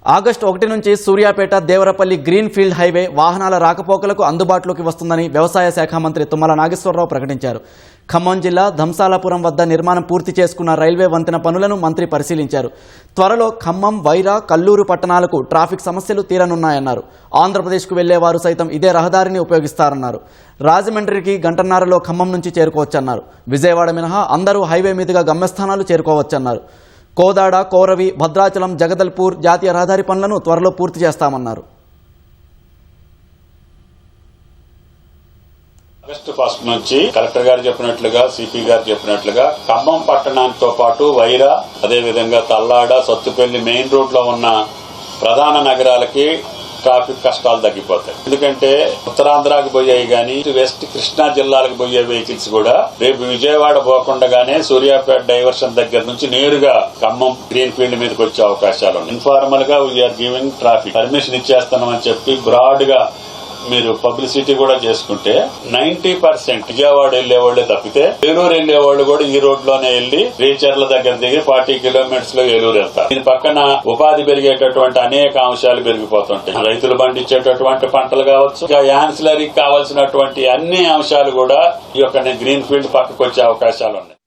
August 1 నుంచి Suryapet Devarapalli green field highway వాహనాల రాకపోకలకు అందుబాటులోకి వస్తుందని వ్యవసాయ శాఖ మంత్రి తుమ్మల నాగేశ్వరరావు ప్రకటించారు. ఖమ్మం జిల్లా ధంసాలాపురం వద్ద నిర్మాణం పూర్తి చేసుకున్న రైల్వే వంతెన పనులను మంత్రి పరిశీలించారు. త్వరలో ఖమ్మం, వైరా, కల్లూరు పట్టణాలకు ట్రాఫిక్ సమస్యలు తీరనున్నాయన్నారు. ఆంధ్రప్రదేశ్కు వెళ్లేవారు సైతం ఇదే రహదారిని ఉపయోగిస్తారన్నారు. రాజమండ్రికి గంటన్నరలో ఖమ్మం నుంచి చేరుకోవచ్చన్నారు. విజయవాడ మినహా అందరూ హైవే మీదుగా గమ్యస్థానాలు చేరుకోవచ్చన్నారు. కోదాడ, కోరవి, భద్రాచలం, జగదల్పూర్ జాతీయ రహదారి పనులను త్వరలో పూర్తి చేస్తామన్నారు. ఆగస్టు 1 నుంచి కలెక్టర్ గారు చెప్పినట్లుగా, సిపి గారు చెప్పినట్లుగా ఖమ్మం పట్టణంతో పాటు వైరా, అదేవిధంగా తల్లాడ, సత్తుపల్లి మెయిన్ రోడ్ లో ఉన్న ప్రధాన నగరాలకి ట్రాఫిక్ కష్టాలు తగ్గిపోతాయి. ఎందుకంటే ఉత్తరాంధ్రాకి పోయాయి గానీ వెస్ట్ కృష్ణా జిల్లాలకు పోయే వెహికల్స్ కూడా రేపు విజయవాడ పోకుండానే సూర్యాపేట డైవర్షన్ దగ్గర నుంచి నేరుగా ఖమ్మం గ్రీన్ ఫీల్డ్ మీదకి వచ్చే అవకాశాలు ఉన్నాయి. ఇన్ఫార్మల్ గా వీఆర్ గివింగ్ ట్రాఫిక్ పర్మిషన్ ఇచ్చేస్తున్నామని చెప్పి బ్రాడ్ గా మీరు పబ్లిసిటీ కూడా చేసుకుంటే 90% విజయవాడ వెళ్లేవాళ్లే తప్పితే ఏలూరు వెళ్లేవాళ్లు కూడా ఈ రోడ్ లోనే వెళ్లి రీచర్ల దగ్గర దిగి 40 కిలోమీటర్స్ లో ఏలూరు వెళ్తారు. దీని పక్కన ఉపాధి పెరిగేటటువంటి అనేక అంశాలు పెరిగిపోతుంటాయి. రైతులు పండించేటటువంటి పంటలు కావచ్చు, యాన్సిలరీ కావాల్సినటువంటి అన్ని అంశాలు కూడా ఈ యొక్క గ్రీన్ ఫీల్డ్ పక్కకు వచ్చే అవకాశాలు ఉన్నాయి.